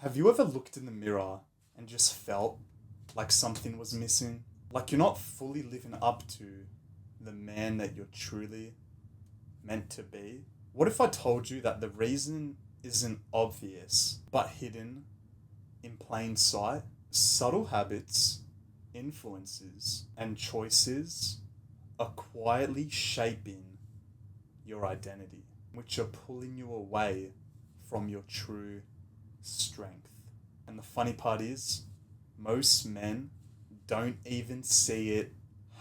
Have you ever looked in the mirror and just felt like something was missing? Like you're not fully living up to the man that you're truly meant to be? What if I told you that the reason isn't obvious but hidden in plain sight? Subtle habits, influences, and choices are quietly shaping your identity, which are pulling you away from your true strength. And the funny part is, most men don't even see it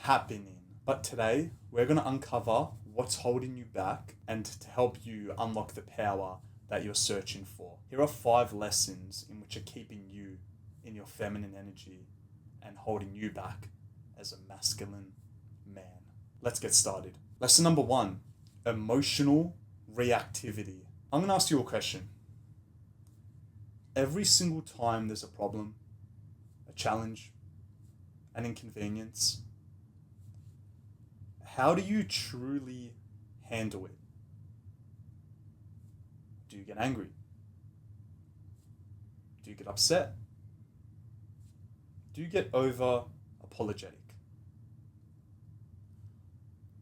happening. But today, we're going to uncover what's holding you back and to help you unlock the power that you're searching for. Here are 5 lessons in which are keeping you in your feminine energy and holding you back as a masculine man. Let's get started. Lesson number 1, emotional reactivity. I'm going to ask you a question. Every single time there's a problem, a challenge, an inconvenience, how do you truly handle it? Do you get angry? Do you get upset? Do you get over apologetic?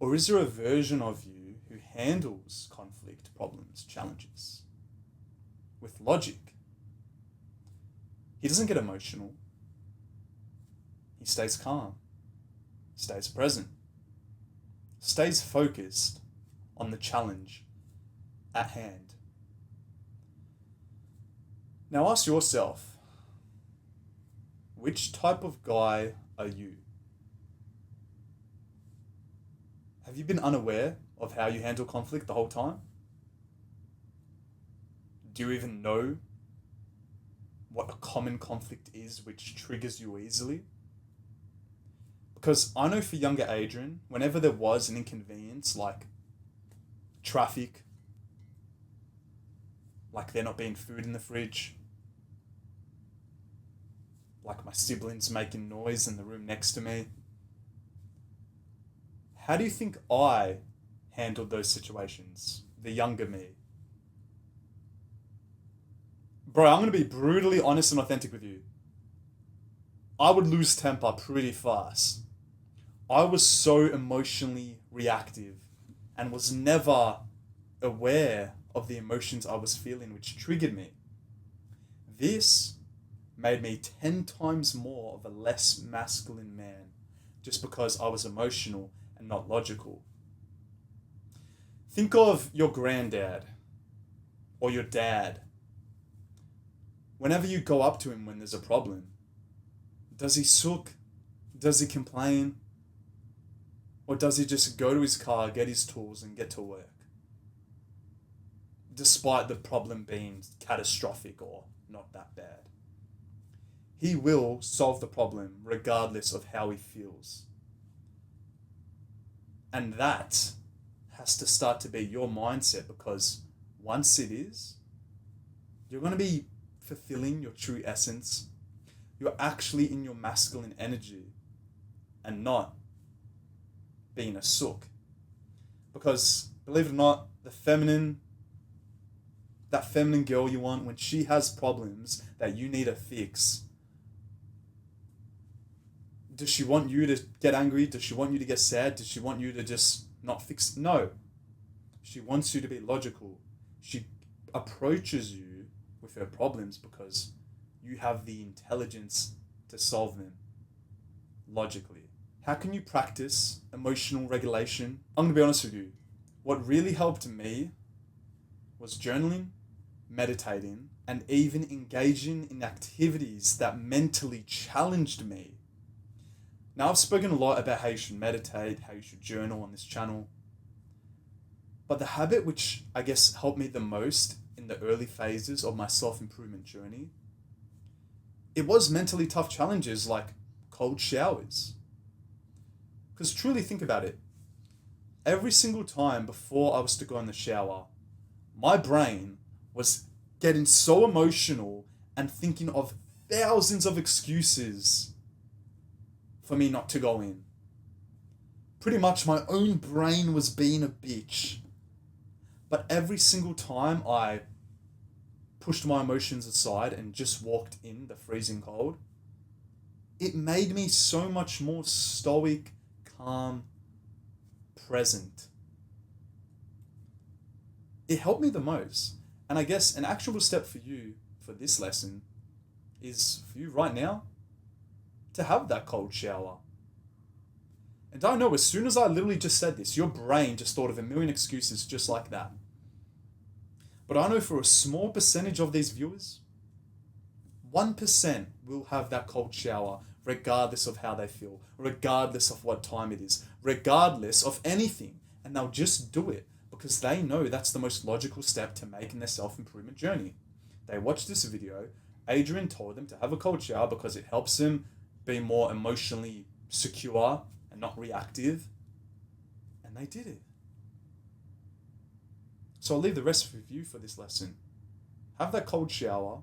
Or is there a version of you who handles conflict, problems, challenges with logic? He doesn't get emotional. He stays calm, stays present, stays focused on the challenge at hand. Now ask yourself, which type of guy are you? Have you been unaware of how you handle conflict the whole time? Do you even know what a common conflict is which triggers you easily? Because I know for younger Adrian, whenever there was an inconvenience like traffic, like there not being food in the fridge, like my siblings making noise in the room next to me, how do you think I handled those situations, the younger me? Bro, I'm going to be brutally honest and authentic with you. I would lose temper pretty fast. I was so emotionally reactive and was never aware of the emotions I was feeling, which triggered me. This made me 10 times more of a less masculine man just because I was emotional and not logical. Think of your granddad or your dad. Whenever you go up to him when there's a problem, does he sook? Does he complain? Or does he just go to his car, get his tools, and get to work? Despite the problem being catastrophic or not that bad. He will solve the problem regardless of how he feels. And that has to start to be your mindset, because once it is, you're going to be fulfilling your true essence. You're actually in your masculine energy and not being a sook. Because believe it or not, that feminine girl you want, when she has problems that you need to fix, does she want you to get angry? Does she want you to get sad? Does she want you to just not fix? No. She wants you to be logical. She approaches you with her problems because you have the intelligence to solve them logically. How can you practice emotional regulation? I'm going to be honest with you. What really helped me was journaling, meditating, and even engaging in activities that mentally challenged me. Now, I've spoken a lot about how you should meditate, how you should journal on this channel. But the habit which I guess helped me the most in the early phases of my self-improvement journey, it was mentally tough challenges like cold showers. Because truly think about it. Every single time before I was to go in the shower, my brain was getting so emotional and thinking of thousands of excuses for me not to go in. Pretty much my own brain was being a bitch. But every single time I pushed my emotions aside and just walked in the freezing cold, it made me so much more stoic, calm, present. It helped me the most. And I guess an actionable step for you for this lesson is for you right now to have that cold shower. And I know as soon as I literally just said this, your brain just thought of a million excuses just like that. But I know for a small percentage of these viewers, 1% will have that cold shower regardless of how they feel, regardless of what time it is, regardless of anything. And they'll just do it because they know that's the most logical step to make in their self-improvement journey. They watched this video. Adrian told them to have a cold shower because it helps them be more emotionally secure and not reactive. And they did it. So I'll leave the rest with you for this lesson. Have that cold shower.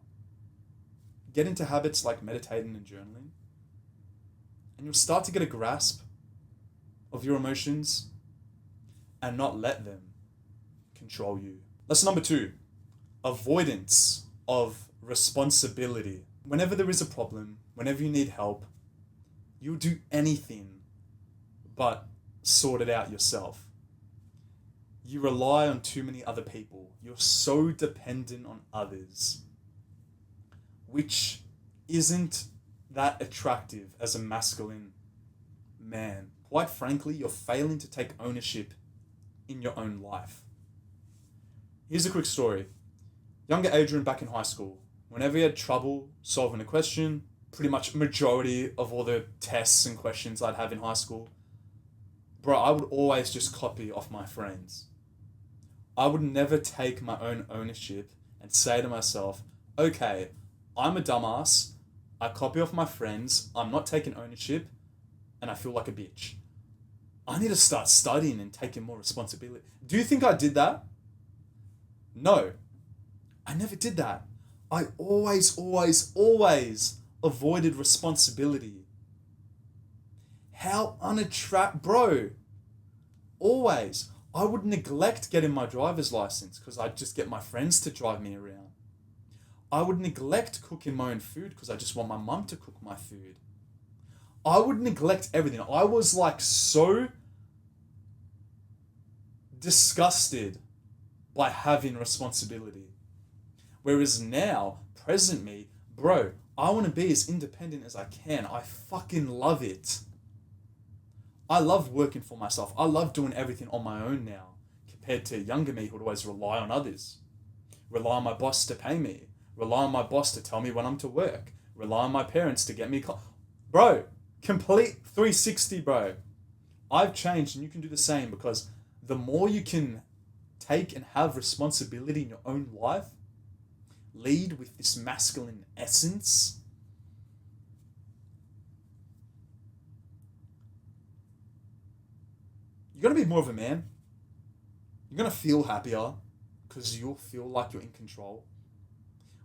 Get into habits like meditating and journaling. And you'll start to get a grasp of your emotions and not let them control you. Lesson number 2, avoidance of responsibility. Whenever there is a problem, whenever you need help, you'll do anything but sort it out yourself. You rely on too many other people. You're so dependent on others, which isn't that attractive as a masculine man. Quite frankly, you're failing to take ownership in your own life. Here's a quick story. Younger Adrian back in high school, whenever he had trouble solving a question, pretty much majority of all the tests and questions I'd have in high school, bro, I would always just copy off my friends. I would never take my own ownership and say to myself, okay, I'm a dumbass, I copy off my friends, I'm not taking ownership, and I feel like a bitch. I need to start studying and taking more responsibility. Do you think I did that? No, I never did that. I always avoided responsibility. How bro, always. I would neglect getting my driver's license because I'd just get my friends to drive me around. I would neglect cooking my own food because I just want my mum to cook my food. I would neglect everything. I was like so disgusted by having responsibility. Whereas now, present me, bro, I want to be as independent as I can. I fucking love it. I love working for myself. I love doing everything on my own now, compared to younger me who would always rely on others. Rely on my boss to pay me. Rely on my boss to tell me when I'm to work. Rely on my parents to get me... Bro, complete 360, bro. I've changed and you can do the same because the more you can take and have responsibility in your own life, lead with this masculine essence, you're going to be more of a man. You're going to feel happier because you'll feel like you're in control.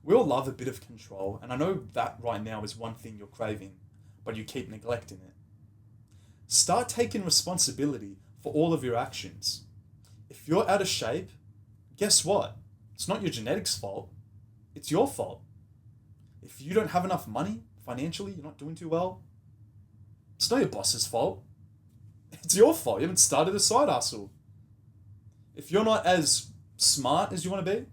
We all love a bit of control, and I know that right now is one thing you're craving, but you keep neglecting it. Start taking responsibility for all of your actions. If you're out of shape, guess what? It's not your genetics' fault. It's your fault. If you don't have enough money financially, you're not doing too well, it's not your boss's fault. It's your fault. You haven't started a side hustle. If you're not as smart as you want to be,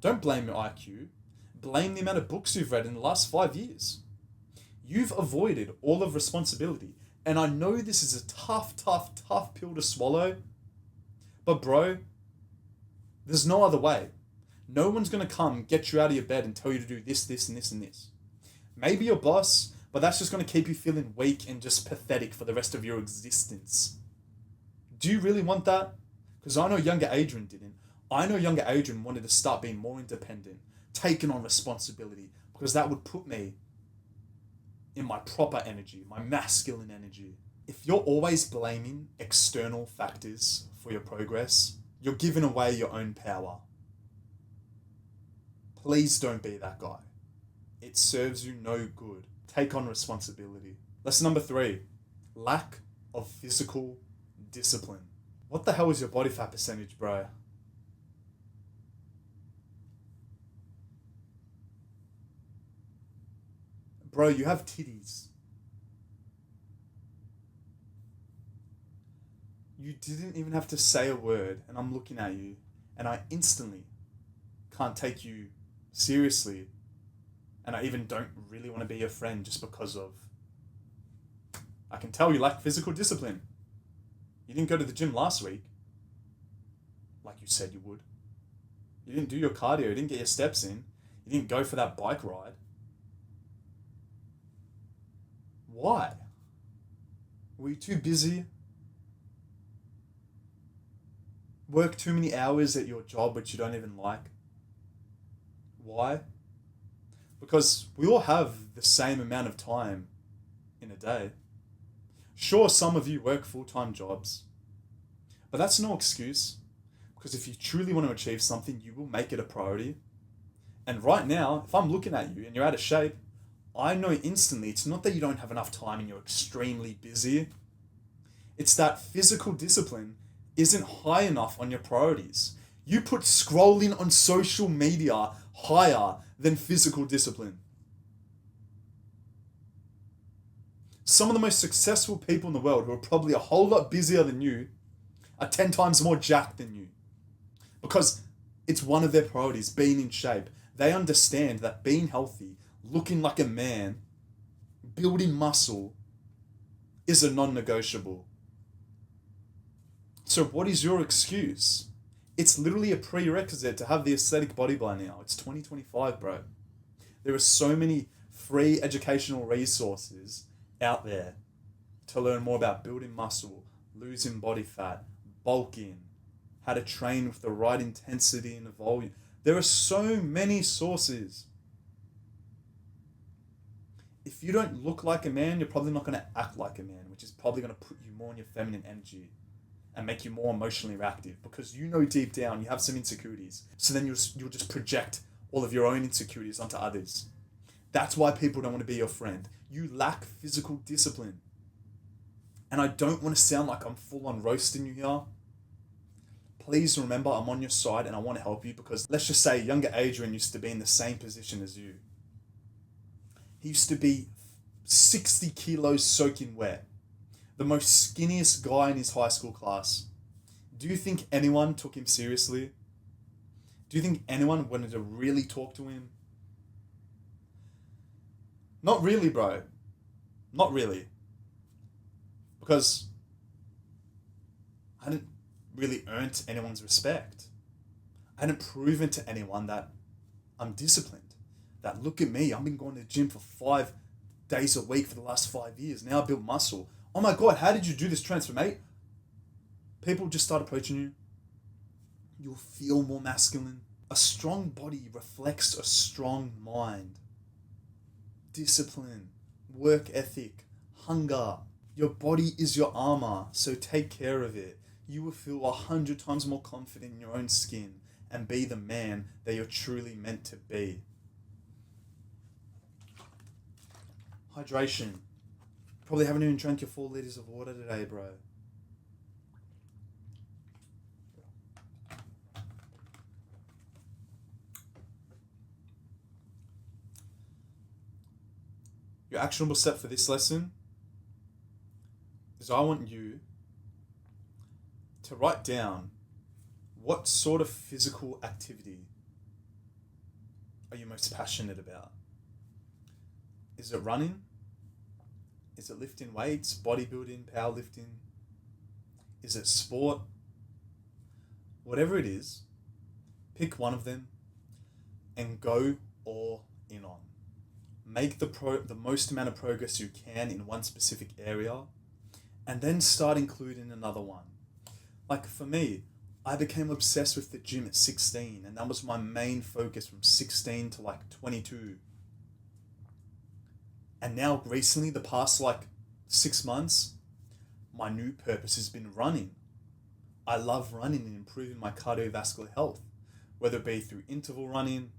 don't blame your IQ. Blame the amount of books you've read in the last 5 years. You've avoided all of responsibility. And I know this is a tough pill to swallow. But bro, there's no other way. No one's going to come get you out of your bed and tell you to do this, this, and this, and this. Maybe your boss, but that's just going to keep you feeling weak and just pathetic for the rest of your existence. Do you really want that? Because I know younger Adrian didn't. I know younger Adrian wanted to start being more independent, taking on responsibility, because that would put me in my proper energy, my masculine energy. If you're always blaming external factors for your progress, you're giving away your own power. Please don't be that guy. It serves you no good. Take on responsibility. Lesson number 3, lack of physical discipline. What the hell is your body fat percentage, bro? Bro, you have titties. You didn't even have to say a word, and I'm looking at you, and I instantly can't take you seriously, and I even don't really want to be your friend just because of... I can tell you lack physical discipline. You didn't go to the gym last week, like you said you would. You didn't do your cardio, you didn't get your steps in, you didn't go for that bike ride. Why? Were you too busy? Work too many hours at your job which you don't even like? Why? Because we all have the same amount of time in a day. Sure, some of you work full-time jobs, but that's no excuse, because if you truly want to achieve something, you will make it a priority. And right now, if I'm looking at you and you're out of shape, I know instantly it's not that you don't have enough time and you're extremely busy. It's that physical discipline isn't high enough on your priorities. You put scrolling on social media higher than physical discipline. Some of the most successful people in the world, who are probably a whole lot busier than you, are 10 times more jacked than you. Because it's one of their priorities, being in shape. They understand that being healthy, looking like a man, building muscle is a non-negotiable. So what is your excuse? It's literally a prerequisite to have the aesthetic body by now. It's 2025, bro. There are so many free educational resources out there to learn more about building muscle, losing body fat, bulking, how to train with the right intensity and volume. There are so many sources. If you don't look like a man, you're probably not going to act like a man, which is probably going to put you more in your feminine energy and make you more emotionally reactive, because you know deep down you have some insecurities. So then you'll just project all of your own insecurities onto others. That's why people don't want to be your friend. You lack physical discipline. And I don't want to sound like I'm full on roasting you here. Please remember, I'm on your side and I want to help you, because let's just say younger Adrian used to be in the same position as you. He used to be 60 kilos soaking wet. The most skinniest guy in his high school class. Do you think anyone took him seriously? Do you think anyone wanted to really talk to him? Not really, bro. Not really. Because I hadn't really earned anyone's respect. I hadn't proven to anyone that I'm disciplined. That look at me, I've been going to the gym for 5 days a week for the last 5 years. Now I built muscle. Oh my God, how did you do this transformate? People just start approaching you. You'll feel more masculine. A strong body reflects a strong mind. Discipline, work ethic, hunger. Your body is your armor, so take care of it. You will feel 100 times more confident in your own skin and be the man that you're truly meant to be. Hydration. Probably haven't even drank your 4 liters of water today, bro. Your actionable step for this lesson is I want you to write down what sort of physical activity are you most passionate about. Is it running? Is it lifting weights, bodybuilding, powerlifting? Is it sport? Whatever it is, pick one of them and go all in on. Make the most amount of progress you can in one specific area, and then start including another one. Like for me, I became obsessed with the gym at 16, and that was my main focus from 16 to like 22. And now recently, the past like 6 months, my new purpose has been running. I love running and improving my cardiovascular health, whether it be through interval running,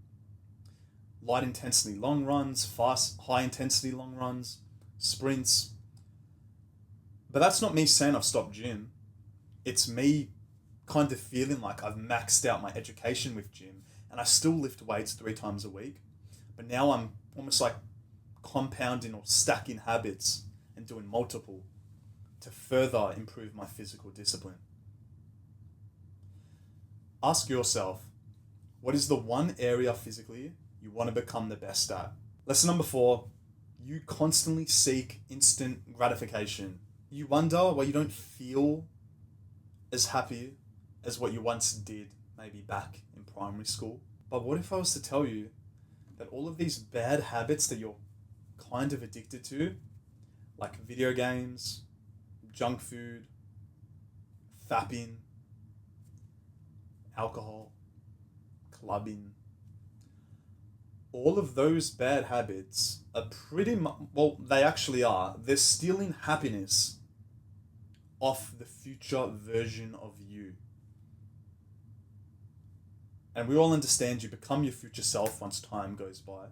light intensity long runs, fast, high intensity long runs, sprints. But that's not me saying I've stopped gym. It's me kind of feeling like I've maxed out my education with gym, and I still lift weights 3 times a week. But now I'm almost like compounding or stacking habits and doing multiple to further improve my physical discipline. Ask yourself, what is the one area physically you want to become the best at? Lesson number 4, you constantly seek instant gratification. You wonder why you don't feel as happy as what you once did, maybe back in primary school. But what if I was to tell you that all of these bad habits that you're kind of addicted to, like video games, junk food, fapping, alcohol, clubbing, all of those bad habits are pretty much, well, they actually are. They're stealing happiness off the future version of you. And we all understand you become your future self once time goes by.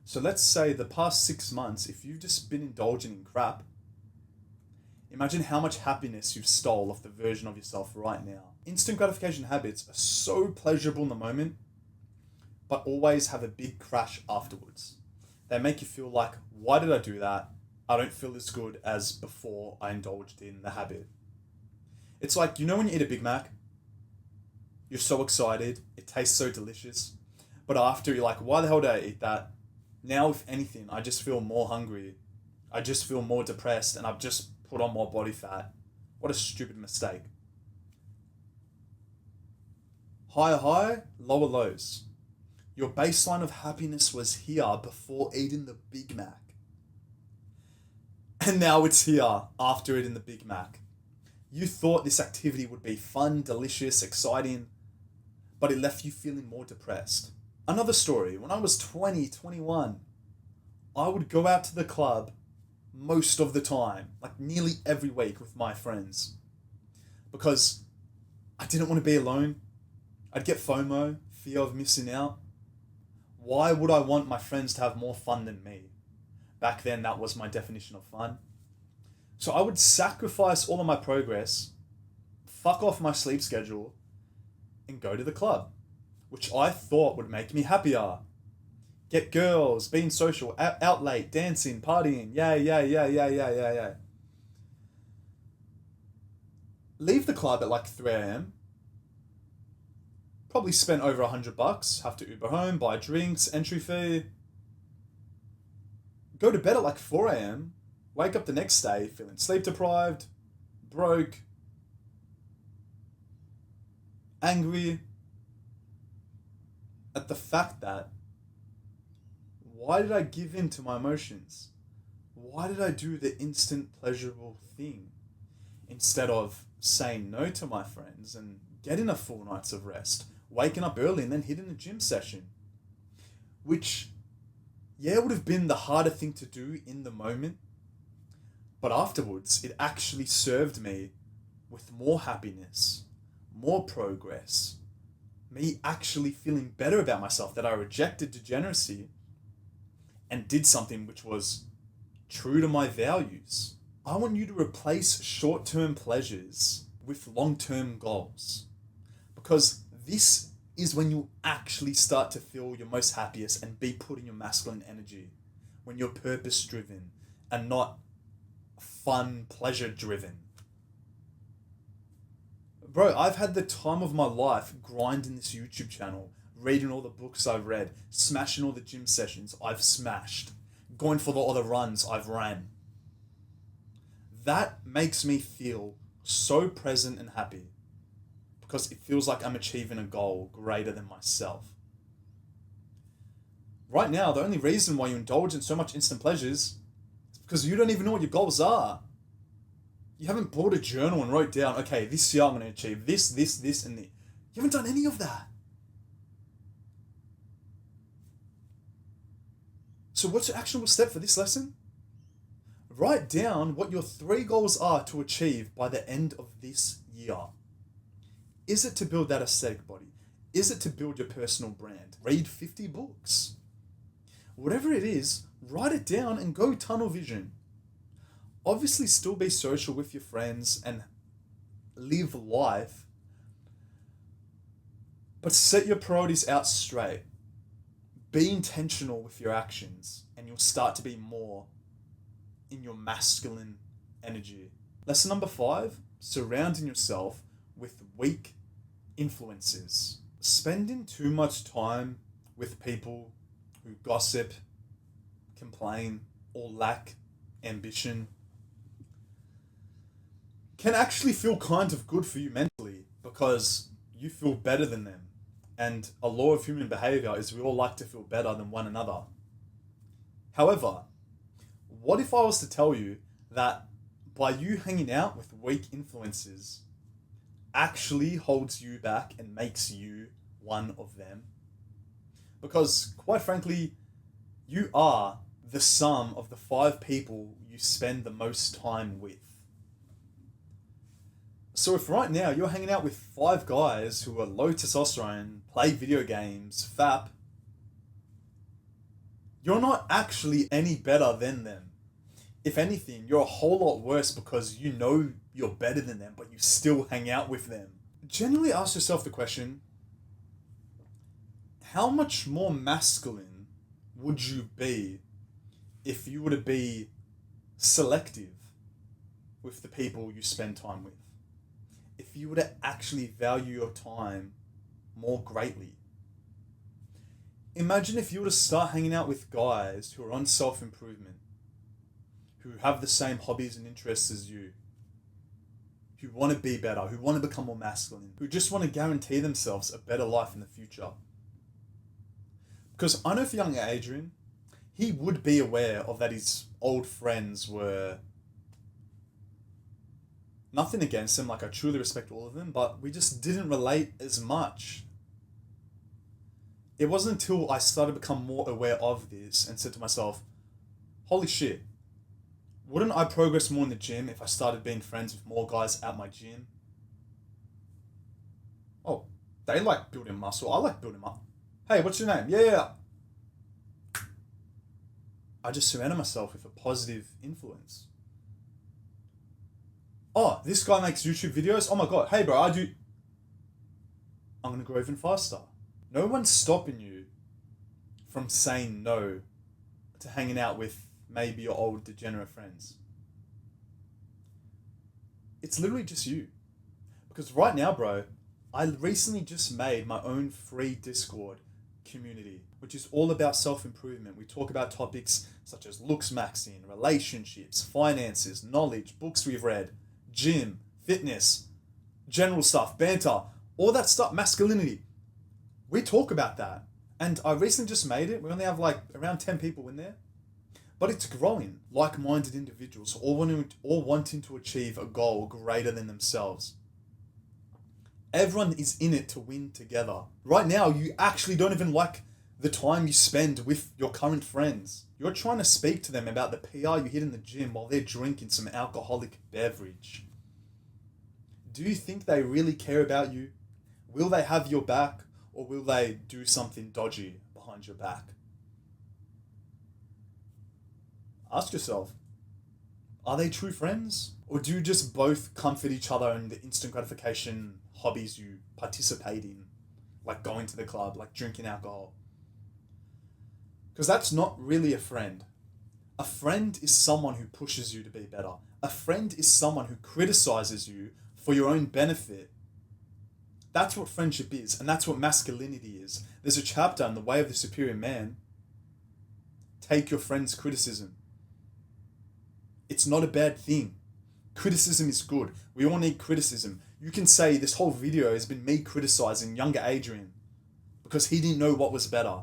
So let's say the past 6 months, if you've just been indulging in crap, imagine how much happiness you've stole off the version of yourself right now. Instant gratification habits are so pleasurable in the moment, but always have a big crash afterwards. They make you feel like, why did I do that? I don't feel as good as before I indulged in the habit. It's like, you know when you eat a Big Mac, you're so excited, it tastes so delicious, but after you're like, why the hell did I eat that? Now, if anything, I just feel more hungry. I just feel more depressed and I've just put on more body fat. What a stupid mistake. Higher high, lower lows. Your baseline of happiness was here before eating the Big Mac. And now it's here after eating the Big Mac. You thought this activity would be fun, delicious, exciting, but it left you feeling more depressed. Another story, when I was 20, 21, I would go out to the club most of the time, like nearly every week with my friends, because I didn't want to be alone. I'd get FOMO, fear of missing out. Why would I want my friends to have more fun than me? Back then, that was my definition of fun. So I would sacrifice all of my progress, fuck off my sleep schedule, and go to the club, which I thought would make me happier. Get girls, being social, out late, dancing, partying, yeah. Leave the club at like 3 a.m. Probably spent over $100, have to Uber home, buy drinks, entry fee. Go to bed at like 4 a.m, wake up the next day feeling sleep deprived, broke, angry at the fact that, why did I give in to my emotions? Why did I do the instant pleasurable thing instead of saying no to my friends and getting a full night's of rest, waking up early and then hitting a gym session? Which, yeah, would have been the harder thing to do in the moment, but afterwards it actually served me with more happiness, more progress, me actually feeling better about myself, that I rejected degeneracy and did something which was true to my values. I want you to replace short-term pleasures with long-term goals, because this is when you actually start to feel your most happiest and be putting your masculine energy, when you're purpose-driven and not fun, pleasure-driven. Bro, I've had the time of my life grinding this YouTube channel, reading all the books I've read, smashing all the gym sessions I've smashed, going for all the runs I've ran. That makes me feel so present and happy, because it feels like I'm achieving a goal greater than myself. Right now, the only reason why you indulge in so much instant pleasures is because you don't even know what your goals are. You haven't bought a journal and wrote down, okay, this year I'm going to achieve this, and this. You haven't done any of that. So what's your actionable step for this lesson? Write down what your 3 goals are to achieve by the end of this year. Is it to build that aesthetic body? Is it to build your personal brand? Read 50 books? Whatever it is, write it down and go tunnel vision. Obviously still be social with your friends and live life, but set your priorities out straight. Be intentional with your actions and you'll start to be more in your masculine energy. Lesson number 5, surrounding yourself with weak influences. Spending too much time with people who gossip, complain, or lack ambition can actually feel kind of good for you mentally because you feel better than them. And a law of human behavior is we all like to feel better than one another. However, what if I was to tell you that by you hanging out with weak influences actually holds you back and makes you one of them? Because quite frankly, you are the sum of the 5 people you spend the most time with. So if right now you're hanging out with 5 guys who are low testosterone, play video games, fap, you're not actually any better than them. If anything, you're a whole lot worse because you know you're better than them, but you still hang out with them. Generally ask yourself the question, how much more masculine would you be if you were to be selective with the people you spend time with? If you were to actually value your time more greatly? Imagine if you were to start hanging out with guys who are on self-improvement, who have the same hobbies and interests as you, who want to be better, who want to become more masculine, who just want to guarantee themselves a better life in the future. Because I know for young Adrian, he would be aware of that his old friends were... Nothing against them, like I truly respect all of them, but we just didn't relate as much. It wasn't until I started to become more aware of this and said to myself, holy shit, wouldn't I progress more in the gym if I started being friends with more guys at my gym? Oh, they like building muscle, I like building muscle. Hey, what's your name? Yeah. I just surrounded myself with a positive influence. Oh, this guy makes YouTube videos? Oh my god, hey bro, I'm gonna grow even faster. No one's stopping you from saying no to hanging out with maybe your old degenerate friends. It's literally just you. Because right now, bro, I recently just made my own free Discord community, which is all about self-improvement. We talk about topics such as looks maxing, relationships, finances, knowledge, books we've read, gym, fitness, general stuff, banter, all that stuff, masculinity. We talk about that. And I recently just made it. We only have like around 10 people in there. But it's growing. Like-minded individuals, all wanting to achieve a goal greater than themselves. Everyone is in it to win together. Right now, you actually don't even like the time you spend with your current friends. You're trying to speak to them about the PR you hit in the gym while they're drinking some alcoholic beverage. Do you think they really care about you? Will they have your back, or will they do something dodgy behind your back? Ask yourself, are they true friends? Or do you just both comfort each other in the instant gratification hobbies you participate in? Like going to the club, like drinking alcohol. Because that's not really a friend. A friend is someone who pushes you to be better. A friend is someone who criticizes you for your own benefit. That's what friendship is, and that's what masculinity is. There's a chapter in The Way of the Superior Man. Take your friend's criticism. It's not a bad thing. Criticism is good. We all need criticism. You can say this whole video has been me criticizing younger Adrian because he didn't know what was better.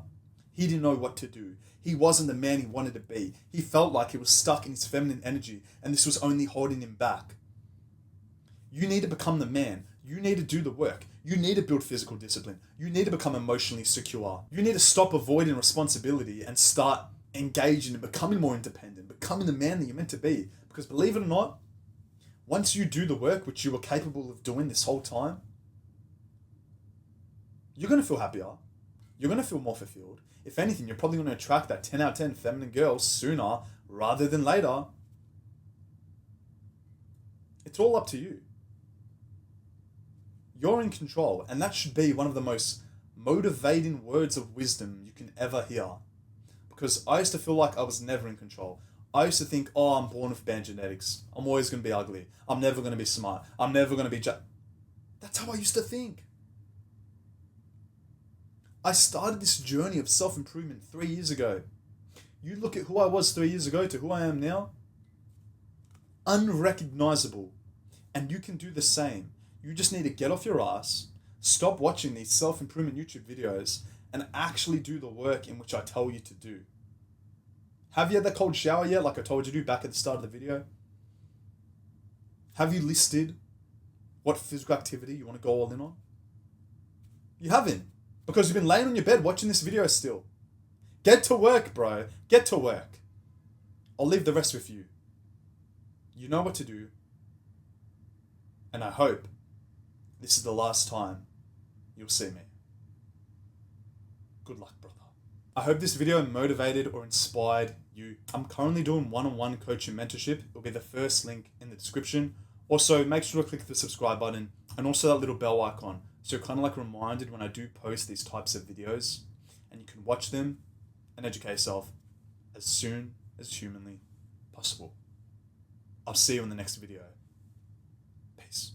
He didn't know what to do. He wasn't the man he wanted to be. He felt like he was stuck in his feminine energy and this was only holding him back. You need to become the man. You need to do the work. You need to build physical discipline. You need to become emotionally secure. You need to stop avoiding responsibility and start engaging and becoming more independent, becoming the man that you're meant to be. Because believe it or not, once you do the work which you were capable of doing this whole time, you're going to feel happier. You're going to feel more fulfilled. If anything, you're probably going to attract that 10 out of 10 feminine girl sooner rather than later. It's all up to you. You're in control, and that should be one of the most motivating words of wisdom you can ever hear. Because I used to feel like I was never in control. I used to think, oh, I'm born with bad genetics. I'm always going to be ugly. I'm never going to be smart. I'm never going to be... That's how I used to think. I started this journey of self-improvement 3 years ago. You look at who I was 3 years ago to who I am now. Unrecognizable. And you can do the same. You just need to get off your ass, stop watching these self-improvement YouTube videos, and actually do the work in which I tell you to do. Have you had that cold shower yet, like I told you to back at the start of the video? Have you listed what physical activity you want to go all in on? You haven't, because you've been laying on your bed watching this video still. Get to work, bro. Get to work. I'll leave the rest with you. You know what to do. And I hope this is the last time you'll see me. Good luck, brother. I hope this video motivated or inspired you. I'm currently doing one-on-one coaching mentorship. It'll be the first link in the description. Also, make sure to click the subscribe button and also that little bell icon, so you're kind of like reminded when I do post these types of videos, and you can watch them and educate yourself as soon as humanly possible. I'll see you in the next video. Peace.